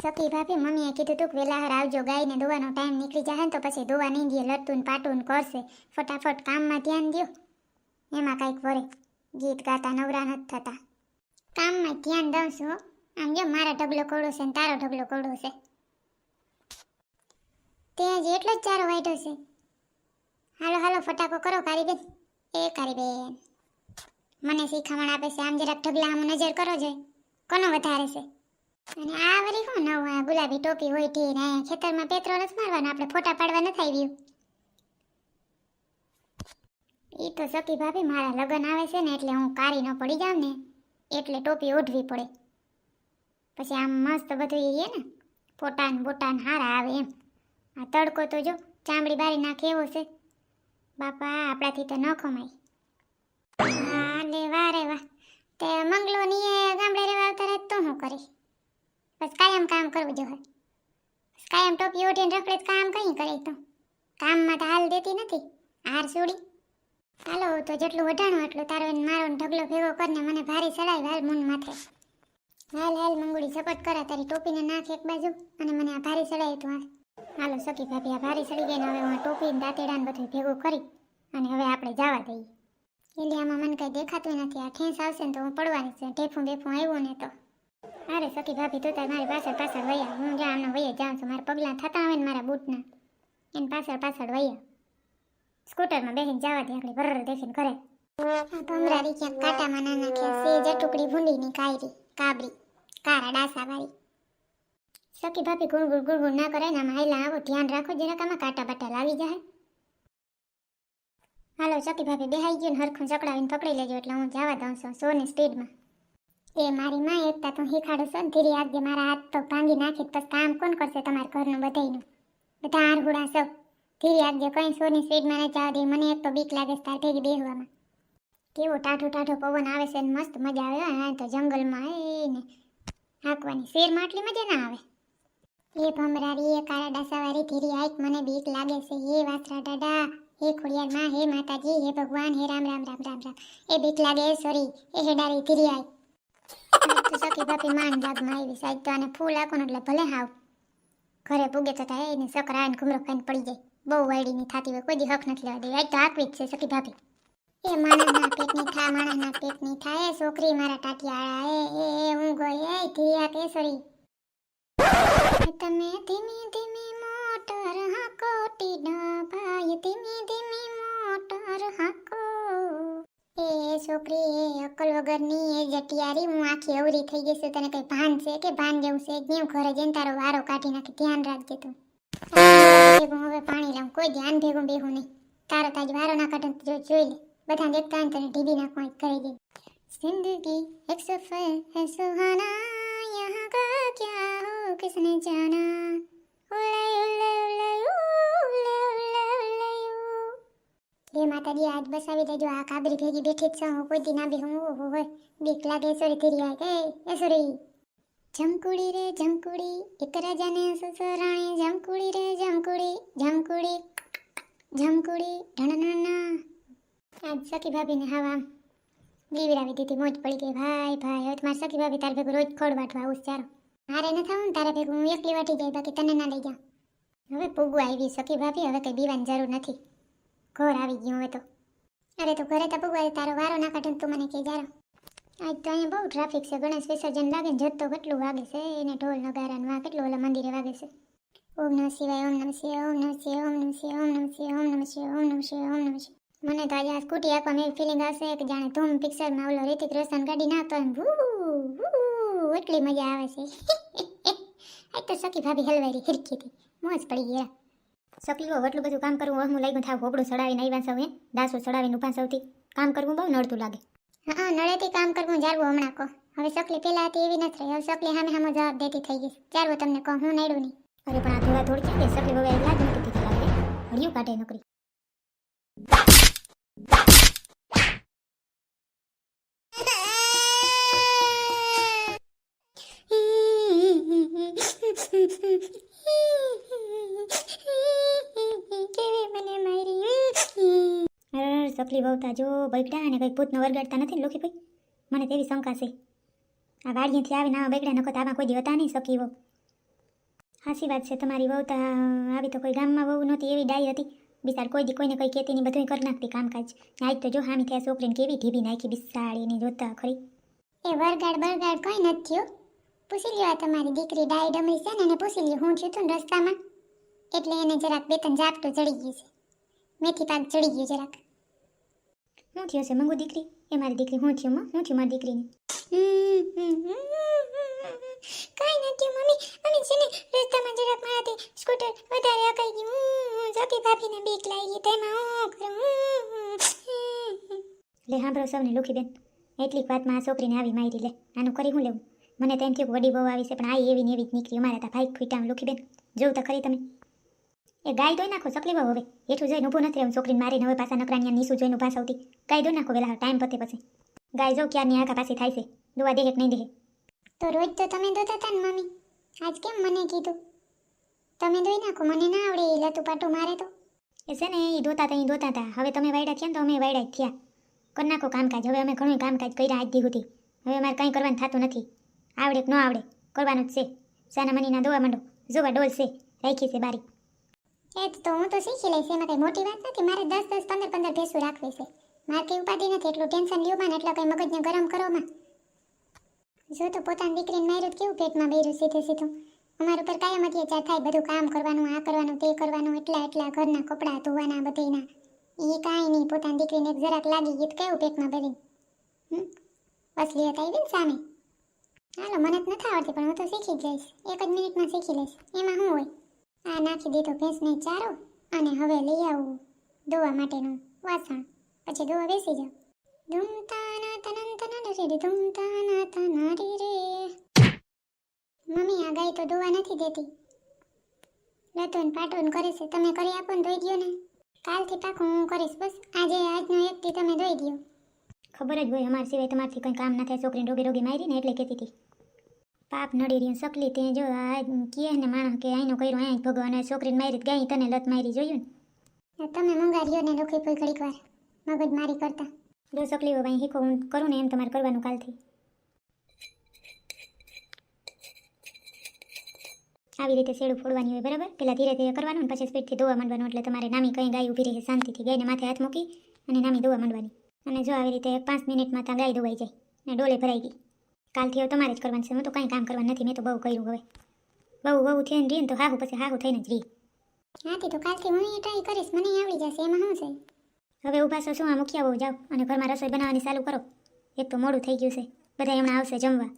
સખી ભાભી મમ્મીએ કીધું તું કે વહેલા હાર આવજો, ગાયને દોવાનો ટાઈમ નીકળી જાય ને તો પછી દોવા નહીં દે, લટતું ને પાટું ને કરશે. ફટાફટ કામમાં ધ્યાન દ્યો. એમાં કાંઈક વરે ગીત ગાતા નવરા નથી થતા. કામમાં ધ્યાન દઉં છું હો. આમ જો મારા ઢગલો કવડો છે ને તારો ઢગલો કવડો છે. ત્યાં જ એટલો જ ચારો વાઢ્યો છે. હાલો હાલો ફટાકો કરો કારીબેન. એ કારીબેન મને શીખામણ આપે છે. આમ જરાક ઢગલા આમ નજર કરો જોઈએ કોનો વધારે છે. અને આ વળી હું નવું આ ગુલાબી ટોપી હોય ઠી ને અહીંયા ખેતરમાં પેત્રો નથી મારવાના, આપણે ફોટા પાડવા નથી આવ્યું. એ તો સખી ભાભી મારા લગ્ન આવે છે ને એટલે હું કારી ન પડી જાઉં ને એટલે ટોપી ઓઢવી પડે. પછી આમ મસ્ત બધું એ ને ફોટા ને બોટા ને હારા આવે એમ. આ તડકો તો જો ચામડી બારી નાખે એવો છે બાપા, આપણાથી તો ન ખમાય. લે વાહ રે વાહ. તે મંગલો ની ગામડે રહેવા આવતા રહે તો હું કરી બસ કાયમ કામ કરવું જોઈએ. કાયમ ટોપી ઓઢીને રખડે કામ કઈ કરે તો કામમાં તો હાલ દેતી નથી હાર છોડી. હાલો તો જેટલું વઢાણું એટલું તારો મારો ઢગલો ભેગો કરીને મને ભારી ચડાવી હાલ મૂન માથે. હાલ હાલ મંગુડી સપોર્ટ કરા તારી ટોપીને નાખ એક બાજુ અને મને આ ભારી ચડાવી તું હાલ. હાલો સખી ભાભી આ ભારી ચડી ગઈ ને હવે હું ટોપી ને દાંતેડા ને બધું ભેગું કરી અને હવે આપણે જવા દઈએ. એટલે આમાં મને કઈ દેખાતું નથી. આ ઠેંસ આવશે ને તો હું પડવાની છે. ઢેફું બેફું આવ્યું ને તો અરે સખી ભાભી તું તાર મારી પાછળ પાછળ વયા. હું જ્યાં આમને વયા જાઉં છું. મારા પગલાં થતા હોય ને મારા બૂટના એને પાછળ પાછળ વયા. સ્કૂટરમાં બેસીને જવા દે આગળ ભર દેખીને ઘરે. ભમરારી ક્યાંક કાંટામાં ના નાખ્યા સેજ ટુકડી ભૂંડીની કાયરી કાબરી કારા ડાસા વાળી. સખી ભાભી ગુણગુણ ગુણગુણ ના કરે ને આમાં હાઈલા આવો ધ્યાન રાખો જરાક આમાં કાંટા બાટા લાવી જાય. હાલો સખી ભાભી બેહાઈ ગયું ને હરખું ચકડાવીને પકડી લેજો એટલે હું જવા દઉં છું 100 ની સ્પીડમાં. એ મારી માં એકતા તું શીખાડું છું ને ધીરી આગળ મારા હાથ તો ભાંગી નાખી પછી કામ કોણ કરશે તમારા ઘરનું બધાયનું. બધા આરગુડા સૌ ધીરી આગળ કઈ 100 ની સ્પીડમાં ન જવા દે. મને એક તો બીક લાગે તાર ભેગી બેહવામાં. કેવો ટાઢો ટાઢો પવન આવે છે ને મસ્ત મજા આવે. હા તો જંગલમાં એને હાંકવાની શેરમાં આટલી મજા ના આવે. એ ભમરારી એ કારા ડાસાવાળી ધીરી આઈક મને બીક લાગે છે. હે વાસરા દાદા હે ખોડિયાર માં હે માતાજી હે ભગવાન હે રામ રામ રામ રામ રામ. એ બીક લાગે સોરી એ હેડારી ધીરી આઈ. તો સખી ભાભી માન જાગમાં આવી સાઈડ તો આને ફૂલ આખું એટલે ભલે હાવ ઘરે પૂગે તો થાય એને સકરા ને ઘુમરો ખાઈને પડી જાય. બહુ વાયડીની થાતી હોય કોઈ દી હક નથી લેવા દેવી. આજ તો આકવી જ છે સખી ભાભી. એ માણસના પેટની થા માણસના પેટની થા. એ છોકરી મારા ટાટિયાળા એ હું ગઈ એ ધીયા કેસરી. તમે ધીમી ધીમી મોટર હાકો ટીડા ભાઈ ધીમી ધીમી મોટર હાકો. એ છોકરી એ અકલ વગરની એ જટિયારી હું આખી અવરી થઈ ગઈ છું. તને કઈ ભાન છે કે ભાન જેવું છે જેવું ઘરે જઈને તારો વારો કાઢી નાખી. ધ્યાન રાખજે તું. ભેગું હવે પાણી લાવું કોઈ ધ્યાન ભેગું બેહું નહીં. તારો તાજ વારો ના કાઢે જોઈ લે. બધા દેખતા હોય તને ઢીબી નાખવા કરી દે. જિંદગી એક સફર હૈ સુહાના યહાં કા ક્યા હો કિસને જાના. હે માતાજી આજ બસાવી દેજો. આ કાબરી ભેગી બેઠી જ છું કોઈ દી ના બી હું હોય બીક લાગે. સોરી ધીરી આય કે એ સોરી. જમકુડી રે જમકુડી એક રાજાને સસરાણી. જમકુડી રે જમકુડી જમકુડી જમકુડી ઢણના. આજ સખી ભાભીને હવા લીવરાવી દીધી. મોજ પડી ગઈ ભાઈ ભાઈ. હવે મારી સખી ભાભી તારે ભેગું રોજ ખોડ વાટવા આવું ચારો. મારે ન થવું ને તારે ભેગું હું એકલી વાટી જાય બાકી તને ના લઈ જાઉં. હવે પૂગું આવી સખી ભાભી. હવે કંઈ બીવાની જરૂર નથી. ઘર આવી ગયું હવે તો. અરે તો ઘરે તો પૂગવા તારો વારો ના કાઢે તું મને કે જારો. આજ તો અહીંયા બહુ ટ્રાફિક છે. ગણેશ વિસર્જન લાગે ને જતો કેટલું વાગે છે એને ઢોલ નગારા ને કેટલું ઓલા મંદિરે વાગે છે. ઓમ નમઃ શિવાય ઓમ નમઃ શિવાય ઓમ નમઃ શિવાય ઓમ નમઃ શિવાય ઓમ નમઃ શિવાય ઓમ નમઃ શિવાય ઓમ નમઃ શિવાય ઓમ નમઃ શિવાય. મને તો આજે આ સ્કૂટી આંકવામાં એવી ફિલિંગ આવશે કે જાણે ધૂમ પિક્ચરમાં ઓલો રિતિક રોશન ગાડી નાખતો એમ ભૂ એટલી મજા આવે છે. આજ તો સખી ભાભી હલવાઈ હિરકી હતી. મોજ પડી ગયા. સકલીઓ એટલું બધું કામ કરવું હું લાગ્યું થાવ હોબળું ચડાવીને આવ્યા સૌ દાસો ચડાવીને ઉભા સૌથી કામ કરવું બહુ નડતું લાગે. હા નળેથી કામ કરવું જાળવું હમણાં કહો. હવે સકલી પેલા હતી એવી નથી રહી. હવે સકલી સામે સામે જવાબ દેતી થઈ ગઈ. જાળવો તમને કહું હું નડ્યું નહીં. અરે પણ આ થોડા થોડી ચાલે સકલી હવે લાજ નથી લાગે હળિયું કાઢે નોકરી. સકલી વહુતા જો બગડ્યા અને કંઈક ભૂતનો વરગાડતા નથી ને લોખી ભાઈ. મને તેવી શંકા છે આ વાડીએથી આવીને આવા બગડ્યા નકો તો આમાં કોઈ દી હતા નહીં સકી વહુ. હાસી વાત છે તમારી. વહુ તો આવી તો કોઈ ગામમાં વહુ નહોતી, એવી ડાઈ હતી. બિચાર કોઈ દી કોઈને કંઈ કહેતી નહીં, બધું કરી નાખતી કામકાજ. આજ તો જો હામી થયા છોકરીને કેવી ઢીબી નાખી બિસાડીને, જોતા ખરી. એ વરગાડ બરગાડ કોઈ નથી થયું. પૂછી લ્યો આ તમારી દીકરી ડાઈ ડમરી છે ને, એને પૂછી લ્યો હું થયું તું ને રસ્તામાં, એટલે એને જરાક બે ત્રણ ઝાપટું ચડી ગયું છે, મેથી પાક ચડી ગયું જરાક. શું થયું છે મંગુ દીકરી? એ મારી દીકરી શું થયું માં? શું થયું મારી દીકરીને? કાંઈ નથી મમ્મી. મમ્મી છે ને રસ્તામાં જરાક મારાથી સ્કૂટર વધારે અકાઈ ગયું. જોતી ભાભીને બીક લાગી ગઈ, તેમાં હું કરું. લે સાંભળો સૌને લુખી બેન, એટલીક વાતમાં આ છોકરીને આવી મારી. લે આનું કરી હું લેવું? મને તો એમ થયું કે વડી બહુ આવી છે, પણ આ એવી ને એવી જ નીકળી. અમારા તા ભાઈ ખૂટ્યા લુખી બેન, જોઉં તો ખરી તમે. એ ગાય દોઈ નાખો સકલી બહુ. હવે એઠું જોઈને ઊભું નથી રહેવું. છોકરીને મારીને હવે પાછા નકરાનિયા નીસું જોઈને ઊભા સૌથી. ગાય દોઈ નાખો વેલા, ટાઈમ પતે પછી. ગાય જો ક્યારની આખા પાછી થાય છે, દોવા દેહે કે નહીં દેહે. તો રોજ તો તમે દોતા હતા ને મમ્મી, આજ કેમ મને કીધું? તમે દોઈ નાખો, મને ના આવડે એ લતું પાટું મારે તો. એ છે ને એ દોતા હતા. હવે તમે વાયડા થયા ને તો અમે વાયડા થયા. કરી નાખો કામકાજ. હવે અમે ઘણું કામકાજ કર્યા આજ દી સુધી. હવે અમારે કંઈ કરવાનું થતું નથી. આવડે કે ન આવડે, કરવાનું જ છે. સાના મનીના દોવા માંડો. જોવા ડોલ છે, રાખી છે બારી. એ તો હું તો શીખી લઈશ, એમાં કંઈ મોટી વાત નથી. મારે 10 15 ભેંસું રાખવી છે. મારે કંઈ ઉપાધિ નથી, એટલું ટેન્શન લ્યો માં ને એટલો કંઈ મગજને ગરમ કરો માં. જો તો પોતાની દીકરીને માર્યું કેવું પેટમાં બેર્યું સીધું. અમારા ઉપર કાયમ અત્યાચાર થાય, બધું કામ કરવાનું, આ કરવાનું, તે કરવાનું, એટલા ઘરના કપડાં ધોવાના બધીના. એ કાંઈ નહીં, પોતાની દીકરીને એક જરાક લાગી ગઈ કેવું પેટમાં ભરી. અસલિયત આવી ને સામે. હાલો, મને જ નથી આવડતી પણ હું તો શીખી જ જઈશ. 1 જ મિનિટમાં શીખી લઈશ. એમાં શું હોય? આ નાખી દીધો ભેંસને ચારો, અને હવે લઈ આવું દોવા માટેનું વાસણ, પછી દોવા બેસી જાવ. ધૂમતાના તનંતના રે ધૂમતાના તનારી રે. મમ્મી આ ગાય તો દોવા નથી દેતી, લટુન પાટુન કરે છે. તમે કરી આપો ને ધોઈ દો ને. કાલથી પાકું હું કરીશ. બસ આજનો એક દી તમે ધોઈ દો. ખબર જ હોય અમારા સિવાય તમારથી કંઈ કામ ના થાય. છોકરીને રોગી મારી ને એટલે કહેતી હતી. પાપ નડી રહ્યું સકલી તે જો આ કહે ને માણસ કે અહીંનો કર્યો અહીં જ ભગવાન. છોકરીને મારી ગાય તને લત મારી જોયું ને. તમે મંગાર્યો ને લોખી કોઈ ઘડીક વાર મગજ મારી કરતા. જો સકલી ભાઈ હીખો હું કરું ને એમ તમારે કરવાનું કાલથી. આવી રીતે શેડું ફોડવાની હોય બરાબર. પહેલાં ધીરે ધીરે કરવાનું ને પછી સ્પીડથી દોવા માંડવાનું. એટલે તમારે નામી કંઈ ગાય ઊભી રહે શાંતિથી. ગાયને માથે હાથ મૂકી અને નામી દોવા માંડવાની. અને જો આવી રીતે 5 મિનિટમાં ત્યાં ગાય દોવાઈ જાય ને ડોલે ભરાઈ ગઈ. કાલથી હવે તમારે જ કરવાનું છે. હું તો કંઈ કામ કરવાનું નથી. મેં તો બહુ કર્યું. હવે બહુ થઈને રહીને તો હાહુ પછી હાહુ થઈને જ રહી. હાથી તો કાલથી હું એ ટ્રાય કરીશ, મને આવડી જશે. એમાં શું છે? હવે ઊભા છો શું? આ મૂકી આવો જાઓ અને ઘરમાં રસોઈ બનાવવાની ચાલુ કરો. એક તો મોડું થઈ ગયું છે, બધા હમણાં આવશે જમવા.